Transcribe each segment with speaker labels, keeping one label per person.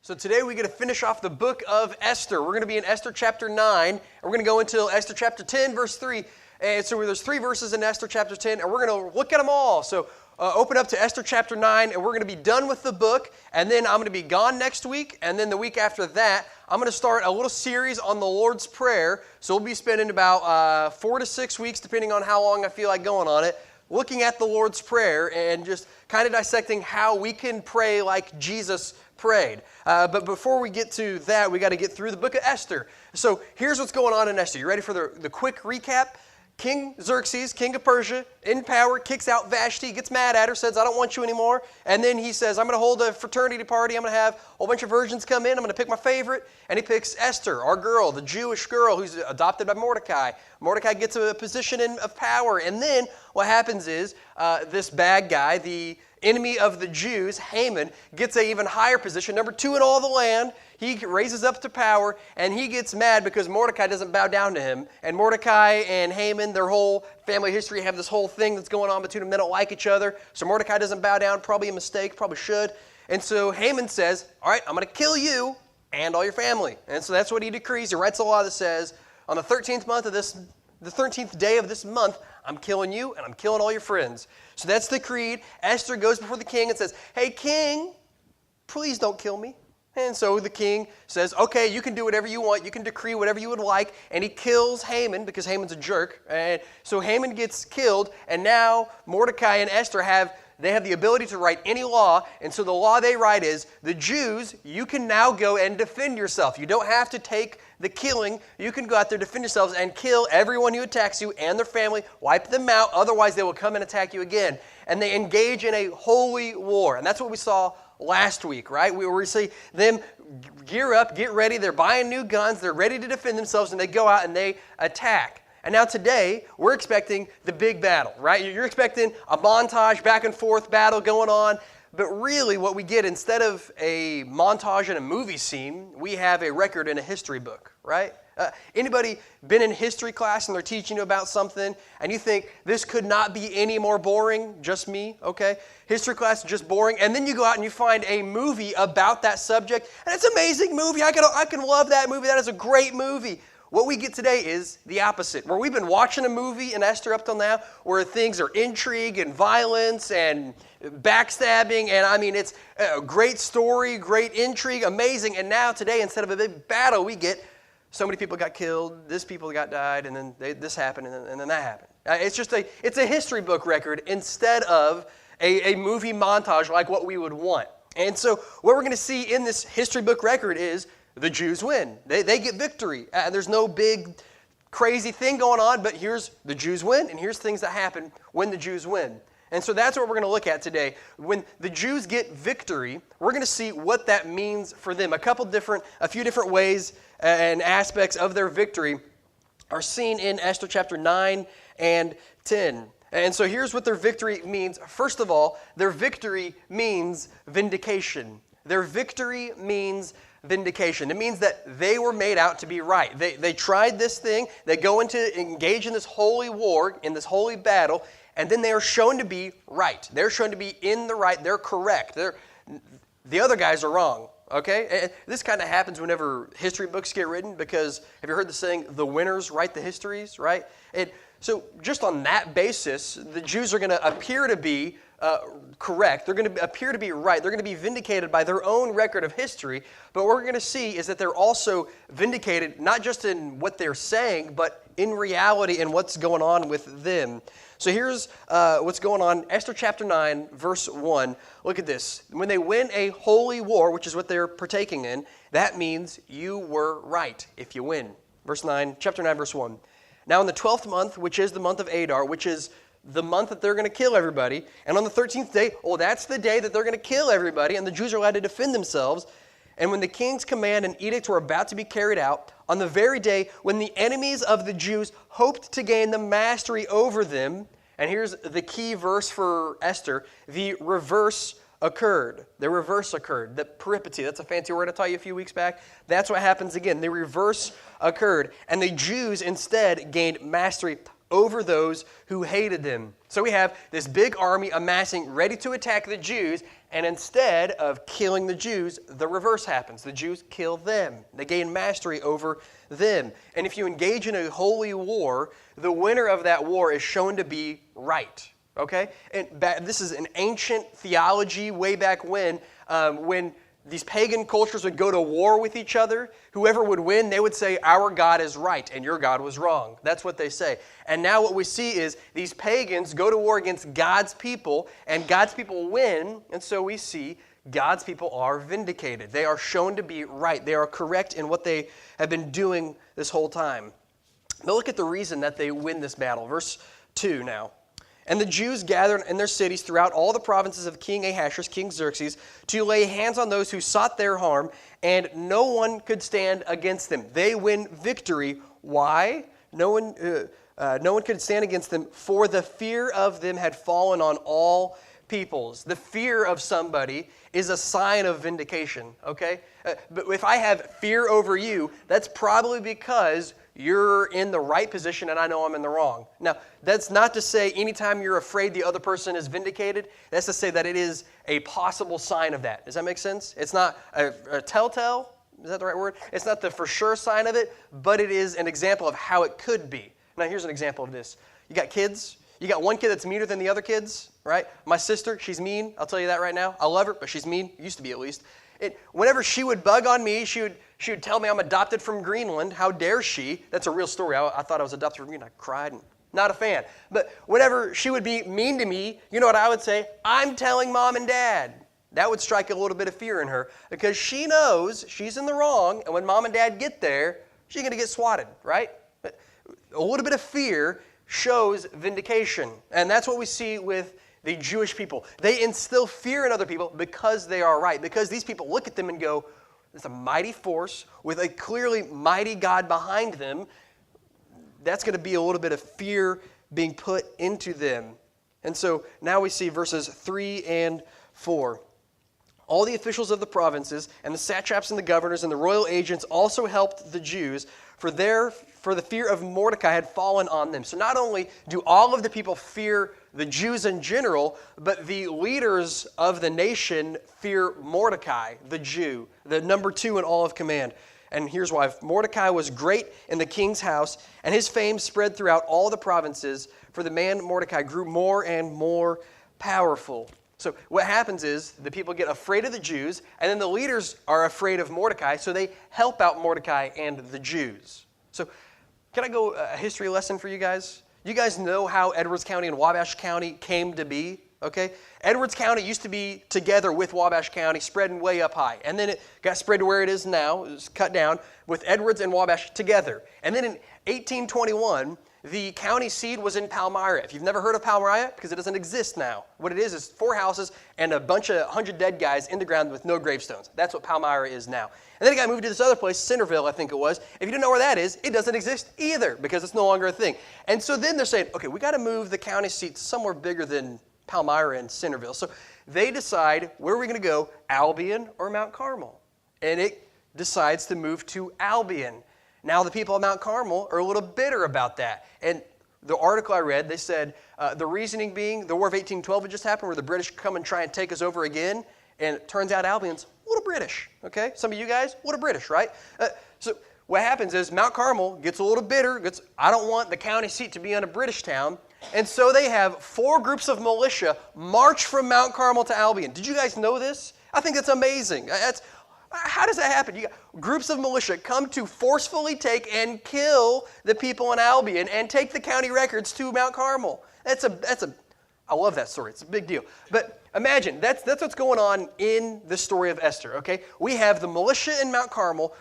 Speaker 1: So today we get to finish off the book of Esther. We're going to be in Esther chapter 9, and we're going to go until Esther chapter 10, verse 3. And so there's 3 verses in Esther chapter 10, and we're going to look at them all. So open up to Esther chapter 9, and we're going to be done with the book, and then I'm going to be gone next week, and then the week after that, I'm going to start a little series on the Lord's Prayer. So we'll be spending about 4 to 6 weeks, depending on how long I feel like going on it, looking at the Lord's Prayer and just kind of dissecting how we can pray like Jesus prayed. But before we get to that, we got to get through the book of Esther. So here's what's going on in Esther. You ready for the quick recap? King Xerxes, king of Persia, in power, kicks out Vashti, gets mad at her, says, I don't want you anymore. And then he says, I'm going to hold a fraternity party. I'm going to have a whole bunch of virgins come in. I'm going to pick my favorite. And he picks Esther, our girl, the Jewish girl who's adopted by Mordecai. Mordecai gets a position of power. And then what happens is this bad guy, the enemy of the Jews, Haman, gets an even higher position, number 2 in all the land. He raises up to power, and he gets mad because Mordecai doesn't bow down to him. And Mordecai and Haman, their whole family history, have this whole thing that's going on between them. They don't like each other. So Mordecai doesn't bow down, probably a mistake, probably should. And so Haman says, all right, I'm going to kill you and all your family. And so that's what he decrees. He writes a law that says, on the 13th day of this month, I'm killing you and I'm killing all your friends. So that's the creed. Esther goes before the king and says, hey, king, please don't kill me. And so the king says, okay, you can do whatever you want. You can decree whatever you would like. And he kills Haman because Haman's a jerk. And so Haman gets killed. And now Mordecai and Esther have the ability to write any law. And so the law they write is, the Jews, you can now go and defend yourself. You don't have to take the killing. You can go out there, defend yourselves, and kill everyone who attacks you and their family. Wipe them out. Otherwise, they will come and attack you again. And they engage in a holy war. And that's what we saw last week, right? We see them gear up, get ready. They're buying new guns. They're ready to defend themselves, and they go out and they attack. And now today, we're expecting the big battle, right? You're expecting a montage, back and forth battle going on. But really what we get, instead of a montage and a movie scene, we have a record in a history book, right? Anybody been in history class and they're teaching you about something and you think this could not be any more boring? Just me, okay? History class is just boring. And then you go out and you find a movie about that subject, and it's an amazing movie. I can love that movie. That is a great movie. What we get today is the opposite, where we've been watching a movie in Esther up till now where things are intrigue and violence and backstabbing, and I mean, it's a great story, great intrigue, amazing. And now today, instead of a big battle, we get so many people got killed, this people got died, and then this happened, and then that happened. It's a history book record instead of a movie montage like what we would want. And so what we're going to see in this history book record is the Jews win. They get victory. There's no big crazy thing going on, but here's the Jews win, and here's things that happen when the Jews win. And so that's what we're going to look at today. When the Jews get victory, we're going to see what that means for them. A few different ways and aspects of their victory are seen in Esther chapter 9 and 10. And so here's what their victory means. First of all, their victory means vindication. Their victory means vindication. It means that they were made out to be right. They tried this thing. They go into engage in this holy war, in this holy battle, and then they are shown to be right. They're shown to be in the right. They're correct. The other guys are wrong. Okay? And this kind of happens whenever history books get written, because have you heard the saying, the winners write the histories, right? So just on that basis, the Jews are going to appear to be correct. They're going to appear to be right. They're going to be vindicated by their own record of history. But what we're going to see is that they're also vindicated not just in what they're saying, but in reality and what's going on with them. So here's what's going on. Esther chapter 9, verse 1. Look at this. When they win a holy war, which is what they're partaking in, that means you were right if you win. Verse 9, chapter 9, verse 1. Now in the 12th month, which is the month of Adar, which is the month that they're going to kill everybody, and on the 13th day, that's the day that they're going to kill everybody, and the Jews are allowed to defend themselves. And when the king's command and edict were about to be carried out, on the very day when the enemies of the Jews hoped to gain the mastery over them, and here's the key verse for Esther, the reverse occurred. The reverse occurred. The peripety, that's a fancy word I taught you a few weeks back. That's what happens again. The reverse occurred. And the Jews instead gained mastery over those who hated them. So we have this big army amassing, ready to attack the Jews, and instead of killing the Jews, the reverse happens. The Jews kill them. They gain mastery over them. And if you engage in a holy war, the winner of that war is shown to be right. Okay? And this is an ancient theology way back when these pagan cultures would go to war with each other. Whoever would win, they would say, our God is right and your God was wrong. That's what they say. And now what we see is these pagans go to war against God's people, and God's people win, and so we see God's people are vindicated. They are shown to be right. They are correct in what they have been doing this whole time. Now look at the reason that they win this battle. Verse 2 now. And the Jews gathered in their cities throughout all the provinces of King Ahasuerus, King Xerxes, to lay hands on those who sought their harm, and no one could stand against them. They win victory. Why? No one could stand against them, for the fear of them had fallen on all peoples. The fear of somebody is a sign of vindication, okay? But if I have fear over you, that's probably because you're in the right position and I know I'm in the wrong. Now, that's not to say anytime you're afraid the other person is vindicated. That's to say that it is a possible sign of that. Does that make sense? It's not a telltale. Is that the right word? It's not the for sure sign of it, but it is an example of how it could be. Now, here's an example of this. You got kids. You got one kid that's meaner than the other kids, right? My sister, she's mean. I'll tell you that right now. I love her, but she's mean. Used to be, at least. Whenever she would bug on me, she would tell me I'm adopted from Greenland. How dare she? That's a real story. I thought I was adopted from Greenland. I cried and not a fan. But whenever she would be mean to me, you know what I would say? I'm telling mom and dad. That would strike a little bit of fear in her because she knows she's in the wrong, and when mom and dad get there, she's going to get swatted, right? But a little bit of fear shows vindication. And that's what we see with the Jewish people. They instill fear in other people because they are right. Because these people look at them and go, there's a mighty force with a clearly mighty God behind them. That's going to be a little bit of fear being put into them. And so now we see verses 3 and 4. All the officials of the provinces and the satraps and the governors and the royal agents also helped the Jews, for the fear of Mordecai had fallen on them. So not only do all of the people fear the Jews in general, but the leaders of the nation fear Mordecai, the Jew, the number 2 in all of command. And here's why. Mordecai was great in the king's house, and his fame spread throughout all the provinces, for the man Mordecai grew more and more powerful. So what happens is the people get afraid of the Jews, and then the leaders are afraid of Mordecai, so they help out Mordecai and the Jews. So can I go a history lesson for you guys? You guys know how Edwards County and Wabash County came to be, okay? Edwards County used to be together with Wabash County, spreading way up high. And then it got spread to where it is now. It was cut down with Edwards and Wabash together. And then in 1821, the county seat was in Palmyra. If you've never heard of Palmyra, because it doesn't exist now, what it is 4 houses and a bunch of 100 dead guys in the ground with no gravestones. That's what Palmyra is now. And then it got moved to this other place, Centerville, I think it was. If you don't know where that is, it doesn't exist either because it's no longer a thing. And so then they're saying, okay, we got to move the county seat somewhere bigger than Palmyra and Centerville. So they decide, where are we going to go, Albion or Mount Carmel? And it decides to move to Albion. Now the people of Mount Carmel are a little bitter about that. And the article I read, they said the reasoning being the War of 1812 had just happened where the British come and try and take us over again. And it turns out Albion's a little British, okay? Some of you guys, a little British, right? So what happens is Mount Carmel gets a little bitter. I don't want the county seat to be on a British town. And so they have 4 groups of militia march from Mount Carmel to Albion. Did you guys know this? I think that's amazing. How does that happen? You got groups of militia come to forcefully take and kill the people in Albion and take the county records to Mount Carmel. I love that story. It's a big deal. But imagine, that's what's going on in the story of Esther, okay? We have the militia in Mount Carmel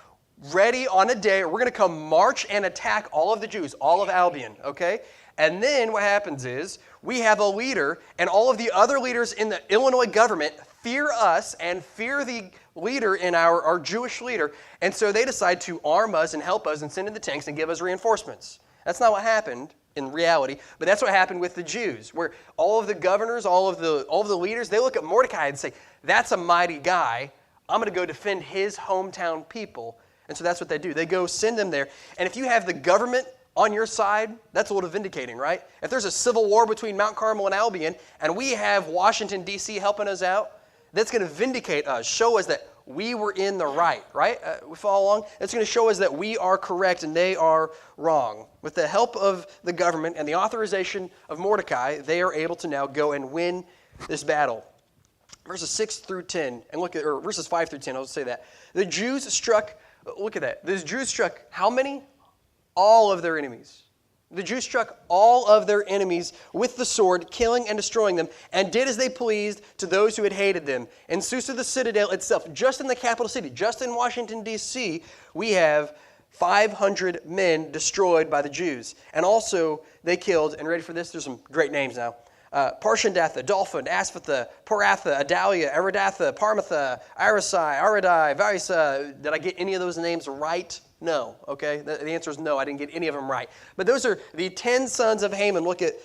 Speaker 1: ready on a day. We're going to come march and attack all of the Jews, all of Albion, okay? And then what happens is we have a leader, and all of the other leaders in the Illinois government fear us and fear the leader in our Jewish leader. And so they decide to arm us and help us and send in the tanks and give us reinforcements. That's not what happened in reality, but that's what happened with the Jews, where all of the governors, all of the leaders, they look at Mordecai and say, that's a mighty guy. I'm going to go defend his hometown people. And so that's what they do. They go send them there. And if you have the government on your side, that's a little vindicating, right? If there's a civil war between Mount Carmel and Albion, and we have Washington, D.C. helping us out, that's going to vindicate us, show us that we were in the right? We follow along? It's going to show us that we are correct and they are wrong. With the help of the government and the authorization of Mordecai, they are able to now go and win this battle. Verses 6 through 10, and look at, or verses 5 through 10, I'll say that. The Jews struck, look at that. The Jews struck how many? All of their enemies. The Jews struck all of their enemies with the sword, killing and destroying them, and did as they pleased to those who had hated them. In Susa, the citadel itself, just in the capital city, just in Washington, D.C., we have 500 men destroyed by the Jews. And also they killed, and ready for this, there's some great names now, Parshandatha, Dolphin, Asphatha, Paratha, Adalia, Aridatha, Parmatha, Arisai, Aridai, Varisa. Did I get any of those names right? No, okay? The answer is no, I didn't get any of them right. But those are the 10 sons of Haman. Look at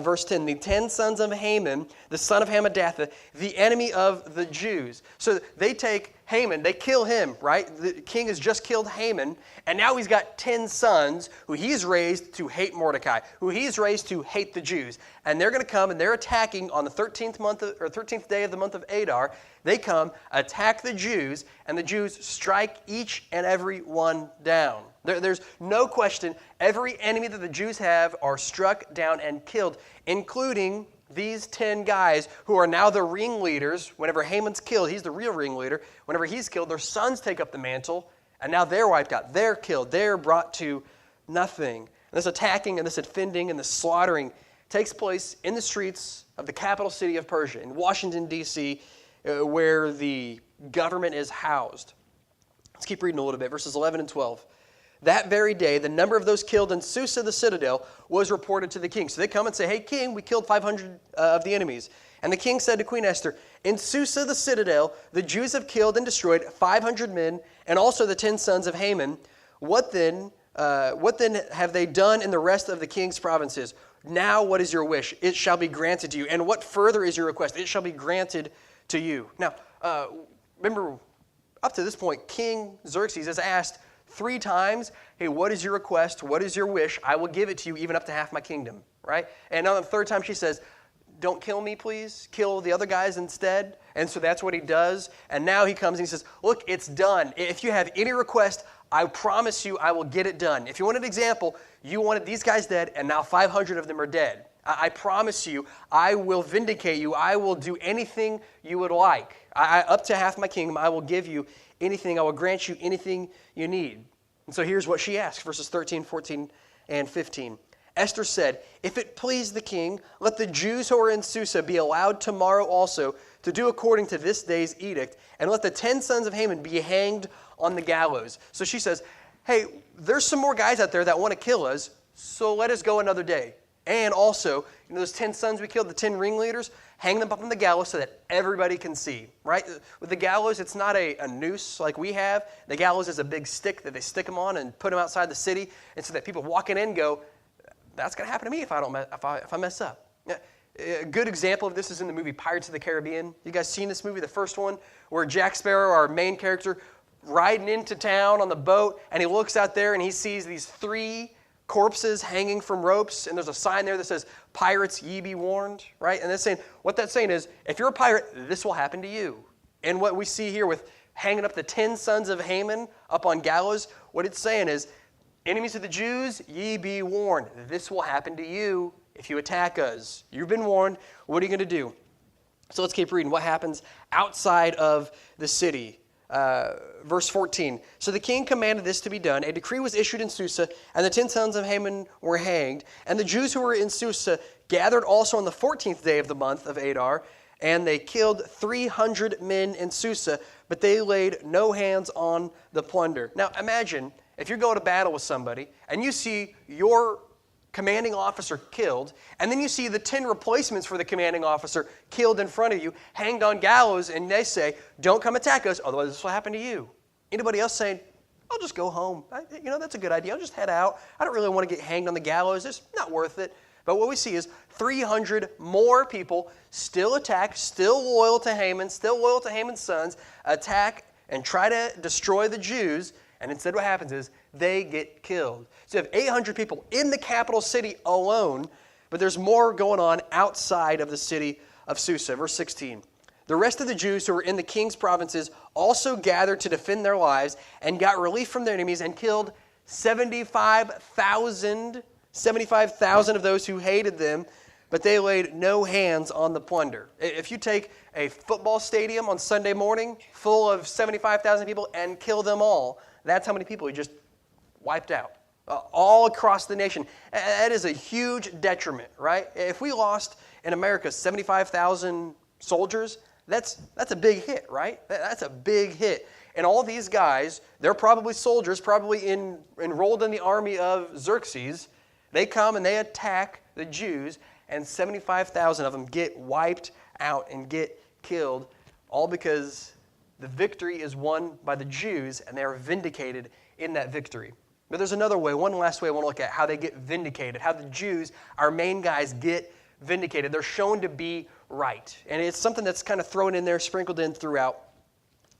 Speaker 1: verse 10. The 10 sons of Haman, the son of Hammedatha, the enemy of the Jews. So they take Haman, they kill him, right? The king has just killed Haman, and now he's got 10 sons who he's raised to hate Mordecai, who he's raised to hate the Jews. And they're going to come and they're attacking on the 13th day of the month of Adar. They come, attack the Jews, and the Jews strike each and every one down. There's no question. Every enemy that the Jews have are struck down and killed, including these 10 guys who are now the ringleaders. Whenever Haman's killed, he's the real ringleader. Whenever he's killed, their sons take up the mantle, and now they're wiped out. They're killed. They're brought to nothing. And this attacking and this offending and this slaughtering takes place in the streets of the capital city of Persia, in Washington, D.C., where the government is housed. Let's keep reading a little bit, verses 11 and 12. That very day, the number of those killed in Susa, the citadel, was reported to the king. So they come and say, hey, king, we killed 500 of the enemies. And the king said to Queen Esther, in Susa, the citadel, the Jews have killed and destroyed 500 men, and also the 10 sons of Haman. What then have they done in the rest of the king's provinces? Now what is your wish? It shall be granted to you. And what further is your request? It shall be granted to you. Now, remember, up to this point, King Xerxes has asked 3 times, hey, what is your request? What is your wish? I will give it to you, even up to half my kingdom, right? And on the 3rd time, she says, don't kill me, please. Kill the other guys instead. And so that's what he does. And now he comes and he says, look, it's done. If you have any request, I promise you I will get it done. If you want an example, you wanted these guys dead, and now 500 of them are dead. I promise you, I will vindicate you. I will do anything you would like. Up to half my kingdom, I will give you anything. I will grant you anything you need. And so here's what she asks, verses 13, 14, and 15. Esther said, if it please the king, let the Jews who are in Susa be allowed tomorrow also to do according to this day's edict, and let the 10 sons of Haman be hanged on the gallows. So she says, hey, there's some more guys out there that want to kill us, so let us go another day. And also, those 10 sons we killed, the 10 ringleaders, hang them up on the gallows so that everybody can see, right? With the gallows, it's not a noose like we have. The gallows is a big stick that they stick them on and put them outside the city, and so that people walking in go, that's going to happen to me if I mess up. A good example of this is in the movie Pirates of the Caribbean. You guys seen this movie, the first one, where Jack Sparrow, our main character, riding into town on the boat, and he looks out there and he sees these 3 corpses hanging from ropes, and there's a sign there that says, pirates, ye be warned, right? And what that's saying is, if you're a pirate, this will happen to you. And what we see here with hanging up the 10 sons of Haman up on gallows, what it's saying is, enemies of the Jews, ye be warned. This will happen to you if you attack us. You've been warned. What are you going to do? So let's keep reading. What happens outside of the city? Verse 14. So the king commanded this to be done. A decree was issued in Susa, and the 10 sons of Haman were hanged. And the Jews who were in Susa gathered also on the 14th day of the month of Adar, and they killed 300 men in Susa, but they laid no hands on the plunder. Now imagine if you're going to battle with somebody, and you see your commanding officer killed, and then you see the 10 replacements for the commanding officer killed in front of you, hanged on gallows, and they say, don't come attack us, otherwise this will happen to you. Anybody else saying, I'll just go home. That's a good idea. I'll just head out. I don't really want to get hanged on the gallows. It's not worth it. But what we see is 300 more people still attack, still loyal to Haman, still loyal to Haman's sons, attack and try to destroy the Jews. And instead what happens is they get killed. So you have 800 people in the capital city alone, but there's more going on outside of the city of Susa. Verse 16. The rest of the Jews who were in the king's provinces also gathered to defend their lives and got relief from their enemies and killed 75,000 of those who hated them, but they laid no hands on the plunder. If you take a football stadium on Sunday morning full of 75,000 people and kill them all, that's how many people you just wiped out. All across the nation. That is a huge detriment, right? If we lost in America 75,000 soldiers, that's a big hit, right? That's a big hit. And all these guys, they're probably soldiers, probably enrolled in the army of Xerxes. They come and they attack the Jews, and 75,000 of them get wiped out and get killed, all because the victory is won by the Jews, and they are vindicated in that victory. But there's another way, one last way I want to look at how they get vindicated, how the Jews, our main guys, get vindicated. They're shown to be right. And it's something that's kind of thrown in there, sprinkled in throughout.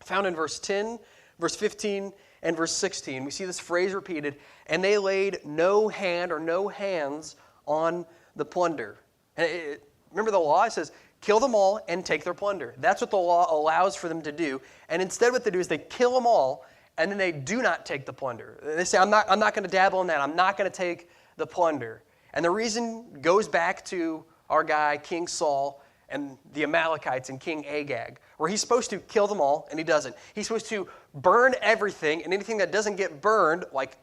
Speaker 1: Found in verse 10, verse 15, and verse 16. We see this phrase repeated, and they laid no hand or no hands on the plunder. And remember the law? It says, kill them all and take their plunder. That's what the law allows for them to do. And instead what they do is they kill them all, and then they do not take the plunder. They say, I'm not going to dabble in that. I'm not going to take the plunder. And the reason goes back to our guy, King Saul, and the Amalekites and King Agag, where he's supposed to kill them all, and he doesn't. He's supposed to burn everything, and anything that doesn't get burned, like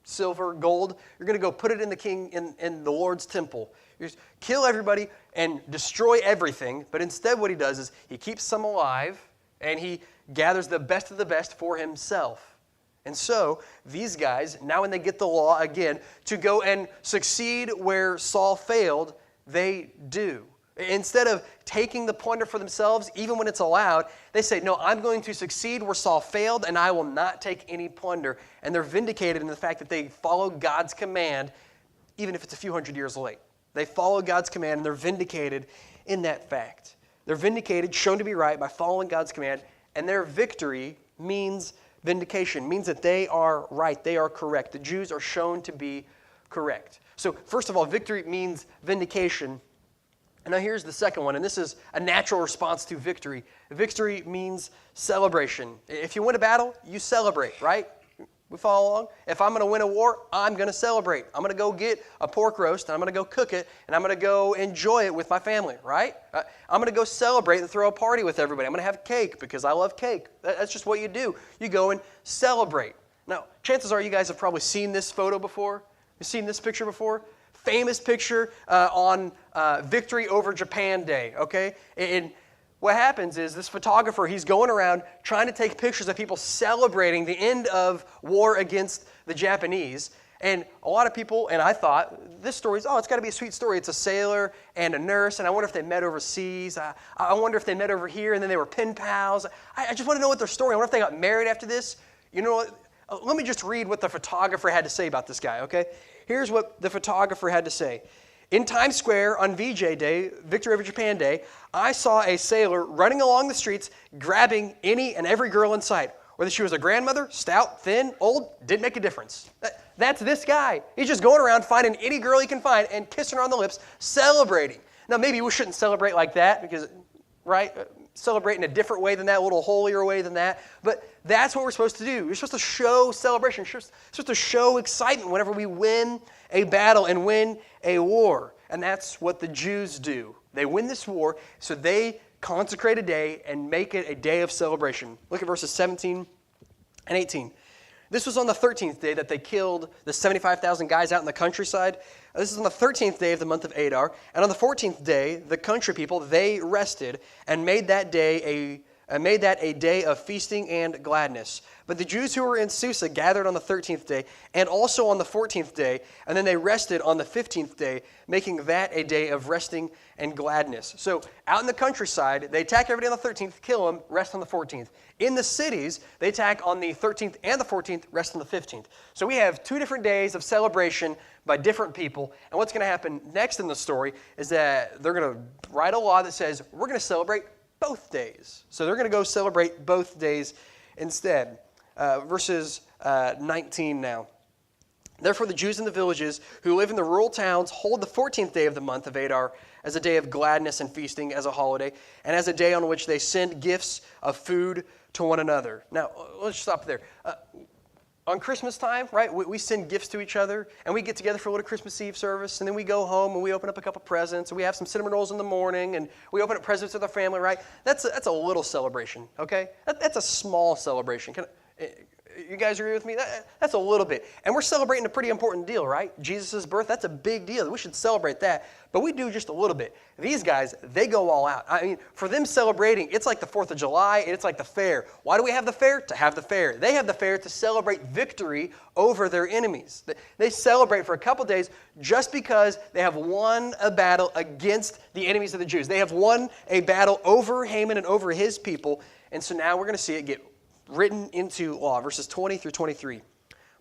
Speaker 1: silver, gold, you're going to go put it in the Lord's temple. You just kill everybody and destroy everything, but instead what he does is he keeps some alive, and he gathers the best of the best for himself. And so these guys, now when they get the law again, to go and succeed where Saul failed, they do. Instead of taking the plunder for themselves, even when it's allowed, they say, no, I'm going to succeed where Saul failed, and I will not take any plunder. And they're vindicated in the fact that they follow God's command, even if it's a few hundred years late. They follow God's command, and they're vindicated in that fact. They're vindicated, shown to be right by following God's command, and their victory means vindication, means that they are right, they are correct. The Jews are shown to be correct. So first of all, victory means vindication. And now here's the second one, and this is a natural response to victory. Victory means celebration. If you win a battle, you celebrate, right? We follow along? If I'm going to win a war, I'm going to celebrate. I'm going to go get a pork roast, and I'm going to go cook it, and I'm going to go enjoy it with my family, right? I'm going to go celebrate and throw a party with everybody. I'm going to have cake because I love cake. That's just what you do. You go and celebrate. Now, chances are you guys have probably seen this photo before. You've seen this picture before? Famous picture on Victory over Japan Day, okay? And what happens is this photographer, he's going around trying to take pictures of people celebrating the end of war against the Japanese. And a lot of people, and I thought, this story's, it's got to be a sweet story. It's a sailor and a nurse, and I wonder if they met overseas. I wonder if they met over here, and then they were pen pals. I just want to know what their story. I wonder if they got married after this. You know what? Let me just read what the photographer had to say about this guy, okay? Here's what the photographer had to say. In Times Square on VJ Day, Victory over Japan Day, I saw a sailor running along the streets grabbing any and every girl in sight. Whether she was a grandmother, stout, thin, old, didn't make a difference. That's this guy. He's just going around finding any girl he can find and kissing her on the lips, celebrating. Now, maybe we shouldn't celebrate like that because, right? Celebrate in a different way than that, a little holier way than that. But that's what we're supposed to do. We're supposed to show celebration. We're supposed to show excitement whenever we win a battle and win a war. And that's what the Jews do. They win this war, so they consecrate a day and make it a day of celebration. Look at verses 17 and 18. This was on the 13th day that they killed the 75,000 guys out in the countryside. This is on the 13th day of the month of Adar. And on the 14th day, the country people, they rested and made that a day of feasting and gladness. But the Jews who were in Susa gathered on the 13th day and also on the 14th day, and then they rested on the 15th day, making that a day of resting and gladness. So out in the countryside, they attack everybody on the 13th, kill them, rest on the 14th. In the cities, they attack on the 13th and the 14th, rest on the 15th. So we have 2 different days of celebration by different people. And what's going to happen next in the story is that they're going to write a law that says we're going to celebrate both days. So they're going to go celebrate both days instead. verses 19 now. Therefore the Jews in the villages who live in the rural towns hold the 14th day of the month of Adar as a day of gladness and feasting, as a holiday, and as a day on which they send gifts of food to one another. Now, let's stop there. On Christmas time, right, we send gifts to each other, and we get together for a little Christmas Eve service, and then we go home and we open up a couple presents, and we have some cinnamon rolls in the morning, and we open up presents with our family, right? That's a little celebration, okay? That's a small celebration. You guys agree with me? That's a little bit. And we're celebrating a pretty important deal, right? Jesus' birth, that's a big deal. We should celebrate that. But we do just a little bit. These guys, they go all out. I mean, for them celebrating, it's like the 4th of July, and it's like the fair. Why do we have the fair? To have the fair. They have the fair to celebrate victory over their enemies. They celebrate for a couple days just because they have won a battle against the enemies of the Jews. They have won a battle over Haman and over his people. And so now we're going to see it get written into law, verses 20 through 23.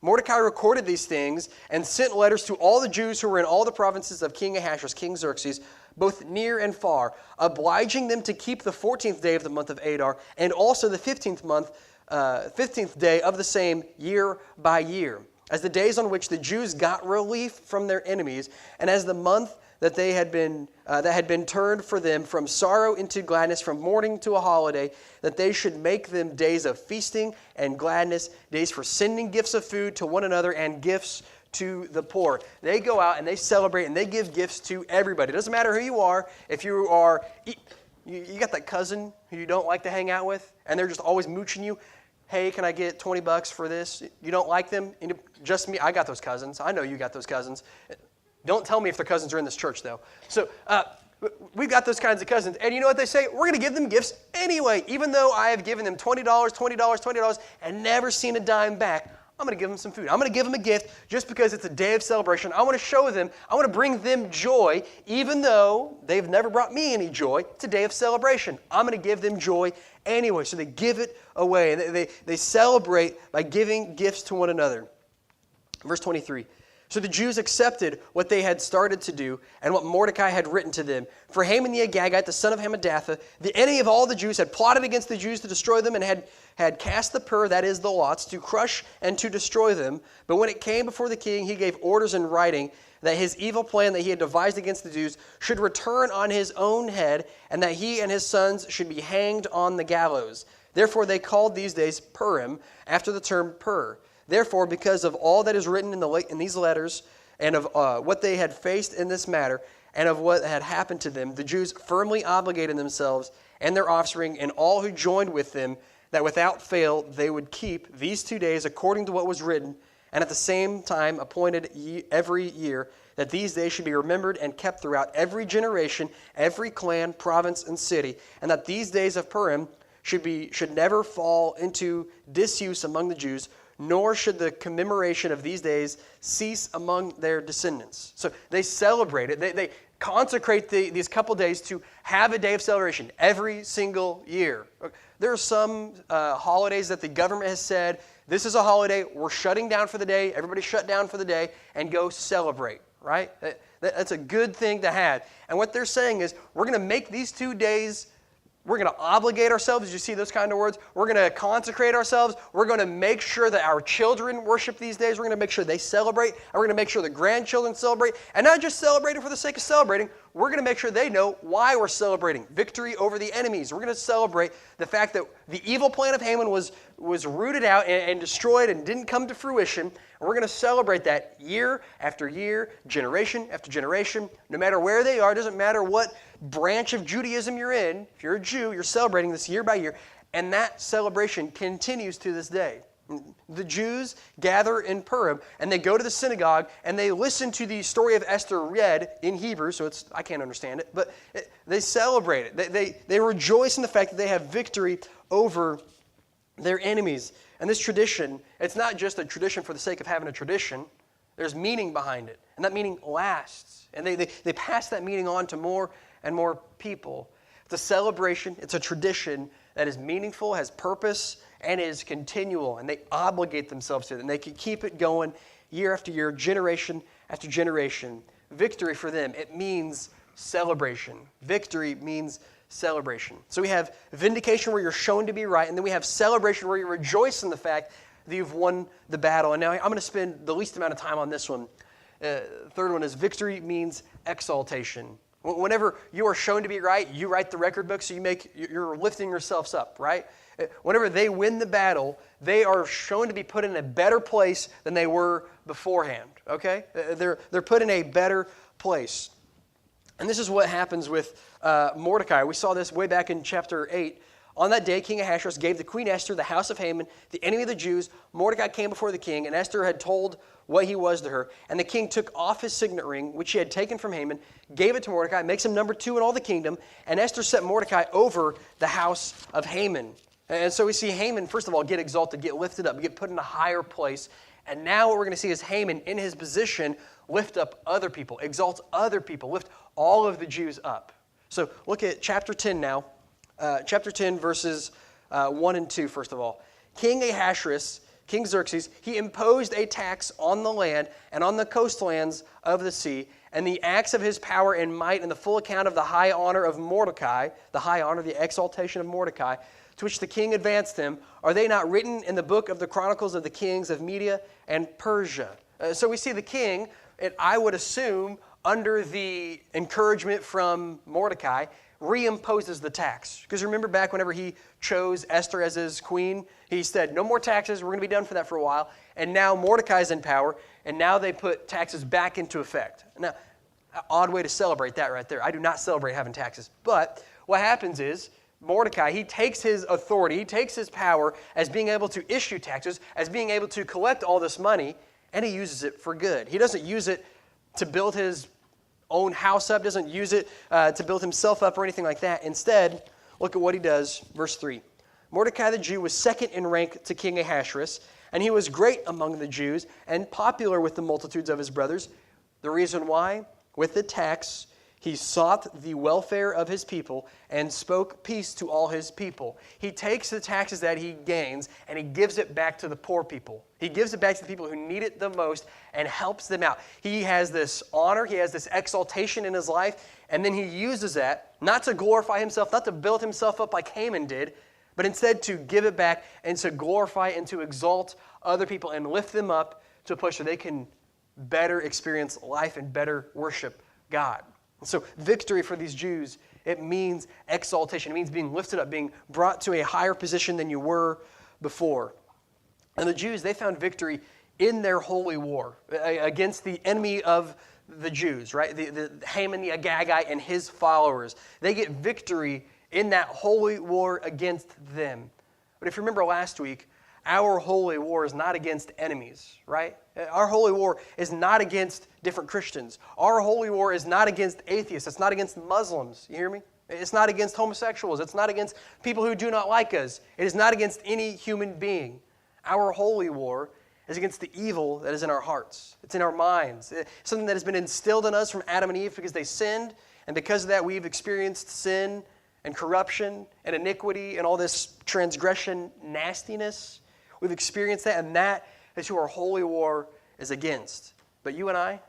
Speaker 1: Mordecai recorded these things and sent letters to all the Jews who were in all the provinces of King Ahasuerus, King Xerxes, both near and far, obliging them to keep the 14th day of the month of Adar and also the 15th day of the same year by year, as the days on which the Jews got relief from their enemies, and as the month that had been turned for them from sorrow into gladness, from mourning to a holiday, that they should make them days of feasting and gladness, days for sending gifts of food to one another and gifts to the poor. They go out and they celebrate and they give gifts to everybody. It doesn't matter who you are. If you got that cousin who you don't like to hang out with, and they're just always mooching you. Hey, can I get $20 for this? You don't like them? Just me. I got those cousins. I know you got those cousins. Don't tell me if their cousins are in this church, though. So we've got those kinds of cousins. And you know what they say? We're going to give them gifts anyway. Even though I have given them $20, and never seen a dime back, I'm going to give them some food. I'm going to give them a gift just because it's a day of celebration. I want to show them, I want to bring them joy, even though they've never brought me any joy. It's a day of celebration. I'm going to give them joy anyway. So they give it away. And they celebrate by giving gifts to one another. Verse 23. So the Jews accepted what they had started to do and what Mordecai had written to them. For Haman the Agagite, the son of Hammedatha, the enemy of all the Jews, had plotted against the Jews to destroy them and had cast the pur, that is the lots, to crush and to destroy them. But when it came before the king, he gave orders in writing that his evil plan that he had devised against the Jews should return on his own head, and that he and his sons should be hanged on the gallows. Therefore they called these days Purim, after the term pur. Therefore, because of all that is written in these letters, and of what they had faced in this matter, and of what had happened to them, the Jews firmly obligated themselves and their offspring and all who joined with them, that without fail they would keep these 2 days according to what was written, and at the same time appointed every year, that these days should be remembered and kept throughout every generation, every clan, province, and city, and that these days of Purim should never fall into disuse among the Jews, nor should the commemoration of these days cease among their descendants. So they celebrate it. They consecrate these couple days to have a day of celebration every single year. There are some holidays that the government has said, this is a holiday, we're shutting down for the day, everybody shut down for the day, and go celebrate, right? That's a good thing to have. And what they're saying is, we're going to make these 2 days, we're going to obligate ourselves. Did you see those kind of words? We're going to consecrate ourselves. We're going to make sure that our children worship these days. We're going to make sure they celebrate. And we're going to make sure the grandchildren celebrate. And not just celebrating for the sake of celebrating. We're going to make sure they know why we're celebrating. Victory over the enemies. We're going to celebrate the fact that the evil plan of Haman was rooted out and destroyed and didn't come to fruition. And we're going to celebrate that year after year, generation after generation, no matter where they are. It doesn't matter what branch of Judaism you're in. If you're a Jew, you're celebrating this year by year. And that celebration continues to this day. The Jews gather in Purim, and they go to the synagogue, and they listen to the story of Esther read in Hebrew, so I can't understand it, but they celebrate it. They rejoice in the fact that they have victory over their enemies. And this tradition, it's not just a tradition for the sake of having a tradition. There's meaning behind it, and that meaning lasts. And they pass that meaning on to more and more people. It's a celebration, it's a tradition that is meaningful, has purpose, and is continual, and they obligate themselves to it, and they can keep it going year after year, generation after generation. Victory for them, it means celebration. Victory means celebration. So we have vindication where you're shown to be right, and then we have celebration where you rejoice in the fact that you've won the battle. And now I'm going to spend the least amount of time on this one. Third one is victory means exaltation. Whenever you are shown to be right, you write the record book, so you're lifting yourselves up, right? Whenever they win the battle, they are shown to be put in a better place than they were beforehand, okay? They're put in a better place. And this is what happens with Mordecai. We saw this way back in chapter 8. On that day, King Ahasuerus gave the Queen Esther the house of Haman, the enemy of the Jews. Mordecai came before the king, and Esther had told what he was to her. And the king took off his signet ring, which he had taken from Haman, gave it to Mordecai, makes him number 2 in all the kingdom. And Esther set Mordecai over the house of Haman. And so we see Haman, first of all, get exalted, get lifted up, get put in a higher place. And now what we're going to see is Haman, in his position, lift up other people, exalt other people, lift all of the Jews up. So look at chapter 10 now. Chapter 10, verses 1 and 2, first of all. King Ahasuerus, King Xerxes, he imposed a tax on the land and on the coastlands of the sea, and the acts of his power and might and the full account of the high honor of Mordecai, the high honor, the exaltation of Mordecai, to which the king advanced him, are they not written in the book of the Chronicles of the kings of Media and Persia? So we see the king, and I would assume under the encouragement from Mordecai, reimposes the tax. Because remember back whenever he chose Esther as his queen, he said, no more taxes, we're going to be done for that for a while. And now Mordecai's in power, and now they put taxes back into effect. Now, an odd way to celebrate that right there. I do not celebrate having taxes. But what happens is, Mordecai, he takes his authority, he takes his power as being able to issue taxes, as being able to collect all this money, and he uses it for good. He doesn't use it to build his own house up, doesn't use it to build himself up or anything like that. Instead, look at what he does. Verse 3. Mordecai the Jew was second in rank to King Ahasuerus, and he was great among the Jews and popular with the multitudes of his brothers. The reason why? With the tax, he sought the welfare of his people and spoke peace to all his people. He takes the taxes that he gains and he gives it back to the poor people. He gives it back to the people who need it the most and helps them out. He has this honor, he has this exaltation in his life, and then he uses that not to glorify himself, not to build himself up like Haman did, but instead to give it back and to glorify and to exalt other people and lift them up to a place where they can better experience life and better worship God. So victory for these Jews, it means exaltation. It means being lifted up, being brought to a higher position than you were before. And the Jews, they found victory in their holy war against the enemy of the Jews, right? The Haman the Agagite and his followers. They get victory in that holy war against them. But if you remember last week, our holy war is not against enemies, right? Our holy war is not against different Christians. Our holy war is not against atheists. It's not against Muslims. You hear me? It's not against homosexuals. It's not against people who do not like us. It is not against any human being. Our holy war is against the evil that is in our hearts. It's in our minds. It's something that has been instilled in us from Adam and Eve because they sinned, and because of that we've experienced sin and corruption and iniquity and all this transgression nastiness. We've experienced that, and that is who our holy war is against. But you and I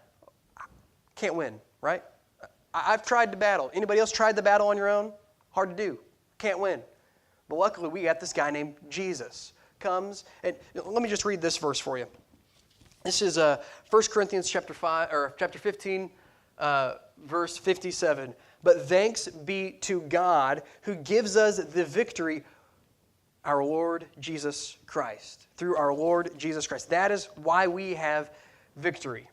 Speaker 1: can't win, right? I've tried the battle. Anybody else tried the battle on your own? Hard to do. Can't win. But luckily, we got this guy named Jesus. Comes, and let me just read this verse for you. This is 1 Corinthians chapter 15, verse 57. But thanks be to God who gives us the victory, our Lord Jesus Christ. Through our Lord Jesus Christ. That is why we have victory.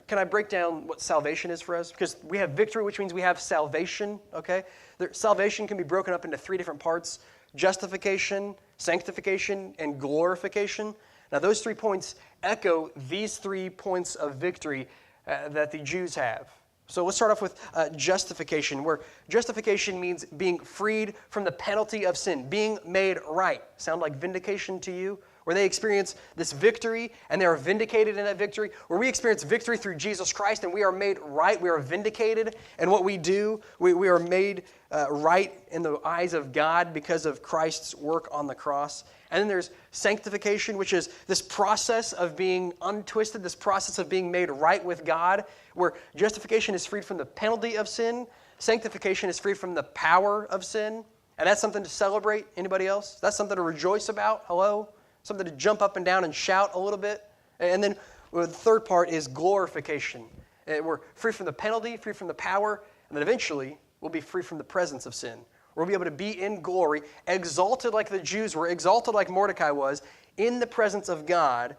Speaker 1: Can I break down what salvation is for us? Because we have victory, which means we have salvation, okay? Salvation can be broken up into 3 different parts. Justification, sanctification, and glorification. Now those 3 points echo these 3 points of victory that the Jews have. So let's start off with justification, where justification means being freed from the penalty of sin, being made right. Sound like vindication to you? Where they experience this victory and they are vindicated in that victory, where we experience victory through Jesus Christ and we are made right, we are vindicated in what we do, we are made right in the eyes of God because of Christ's work on the cross. And then there's sanctification, which is this process of being untwisted, this process of being made right with God, where justification is freed from the penalty of sin, sanctification is freed from the power of sin, and that's something to celebrate. Anybody else? That's something to rejoice about. Hello? something to jump up and down and shout a little bit. And then the third part is glorification. We're free from the penalty, free from the power, and then eventually we'll be free from the presence of sin. We'll be able to be in glory, exalted like the Jews were, exalted like Mordecai was, in the presence of God,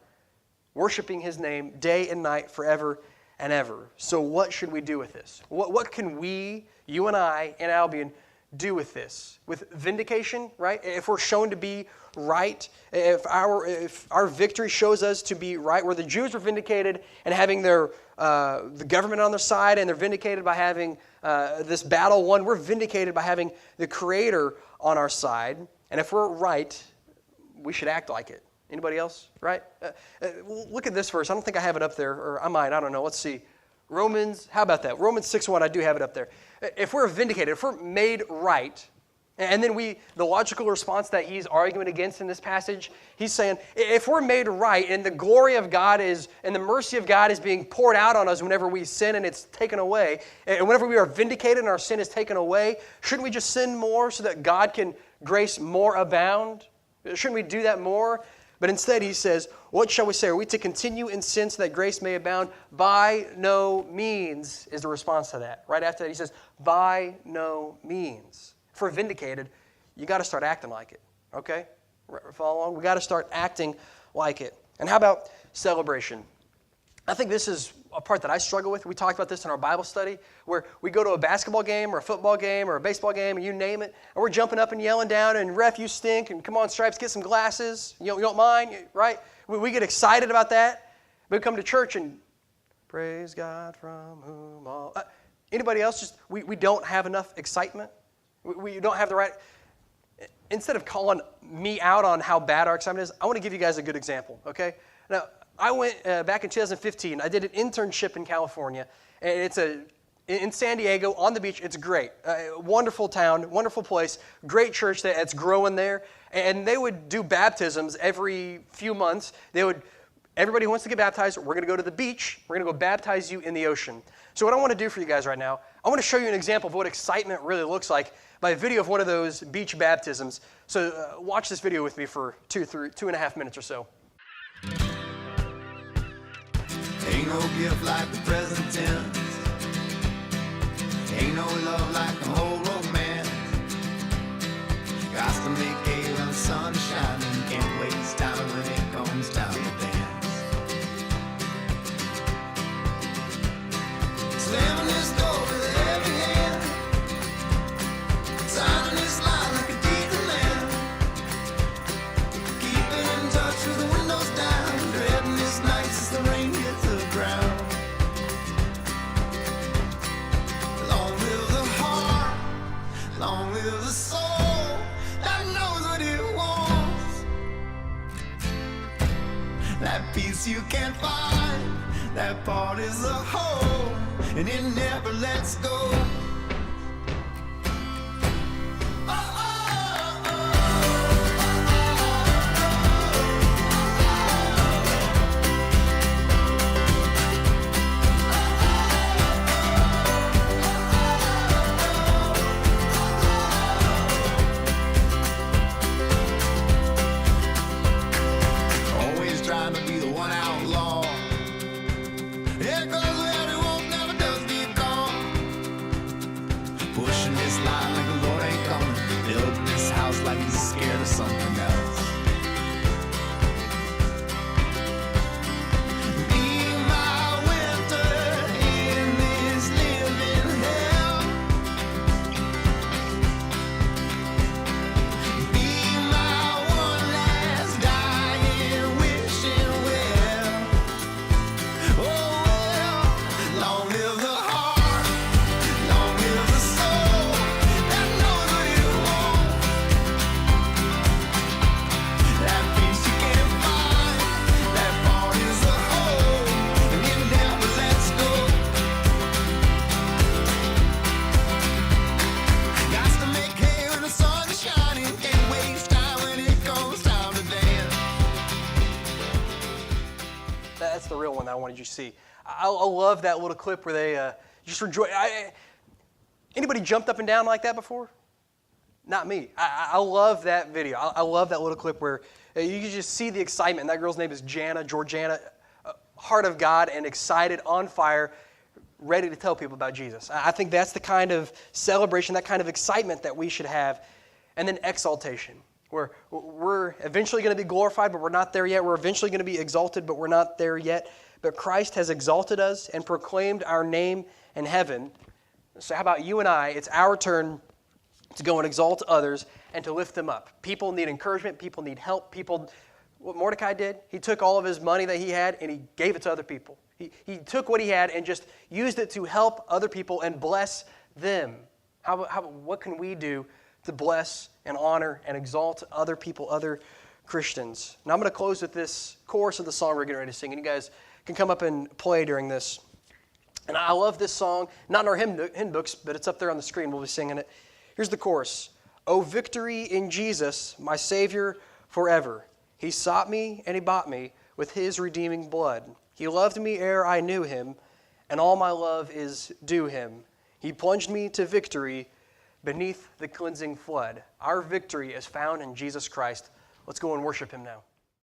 Speaker 1: worshiping His name day and night forever and ever. So what should we do with this? What can we, you and I, and Albion, do with this? With vindication, right? If we're shown to be right, if our victory shows us to be right, where the Jews were vindicated and having the government on their side, and they're vindicated by having this battle won, we're vindicated by having the Creator on our side. And if we're right, we should act like it. Anybody else? Right? Look at this verse. I don't think I have it up there, or I might. I don't know. Let's see. Romans, how about that? Romans 6:1, I do have it up there. If we're vindicated, if we're made right, and then the logical response that he's arguing against in this passage, he's saying, if we're made right and the glory of God is, and the mercy of God is being poured out on us whenever we sin and it's taken away, and whenever we are vindicated and our sin is taken away, shouldn't we just sin more so that God can grace more abound? Shouldn't we do that more? But instead he says, what shall we say? Are we to continue in sin so that grace may abound? By no means is the response to that. Right after that he says, by no means. If we're vindicated, you got to start acting like it. Okay? Follow along? We got to start acting like it. And how about celebration? I think this is a part that I struggle with. We talked about this in our Bible study, where we go to a basketball game or a football game or a baseball game, and you name it, and we're jumping up and yelling down, and ref, you stink, and come on, Stripes, get some glasses. You don't mind, right? We get excited about that. We come to church and praise God from whom all... Anybody else, just we don't have enough excitement? We don't have the right... Instead of calling me out on how bad our excitement is, I want to give you guys a good example, okay? Now, I went back in 2015. I did an internship in California, and it's in San Diego on the beach. It's great. Wonderful town, wonderful place, great church that's growing there. And they would do baptisms every few months. Everybody who wants to get baptized, we're going to go to the beach. We're going to go baptize you in the ocean. So what I want to do for you guys right now, I want to show you an example of what excitement really looks like by a video of one of those beach baptisms. So watch this video with me for 2.5 minutes or so.
Speaker 2: Ain't no gift like the present tense. Ain't no love like the whole romance. Got to make hay when the sun is shining. Can't waste time when it comes time to dance. Slamming this door with a heavy hand. Signing this line like a deacon lamb. Keeping in touch with the windows down. Dreading this night as the rain hits the ground. Long live the heart, long live the soul that knows what it wants. That peace you can't find, that part is a whole, and it never lets go.
Speaker 1: That's the real one that I wanted you to see. I love that little clip where they just rejoice. Anybody jumped up and down like that before? Not me. I love that video. I love that little clip where You can just see the excitement. That girl's name is Georgiana, heart of God and excited, on fire, ready to tell people about Jesus. I think that's the kind of celebration, that kind of excitement that we should have. And then exaltation, where we're eventually going to be glorified, but we're not there yet. We're eventually going to be exalted, but we're not there yet. But Christ has exalted us and proclaimed our name in heaven. So how about you and I? It's our turn to go and exalt others and to lift them up. People need encouragement. People need help. What Mordecai did, he took all of his money that he had and he gave it to other people. He took what he had and just used it to help other people and bless them. What can we do to bless and honor and exalt other people, other Christians? Now I'm going to close with this chorus of the song we're getting ready to sing, and you guys can come up and play during this. And I love this song, not in our hymn books, but it's up there on the screen. We'll be singing it. Here's the chorus. Oh, victory in Jesus, my Savior forever. He sought me and he bought me with his redeeming blood. He loved me ere I knew him, and all my love is due him. He plunged me to victory beneath the cleansing flood. Our victory is found in Jesus Christ. Let's go and worship him now.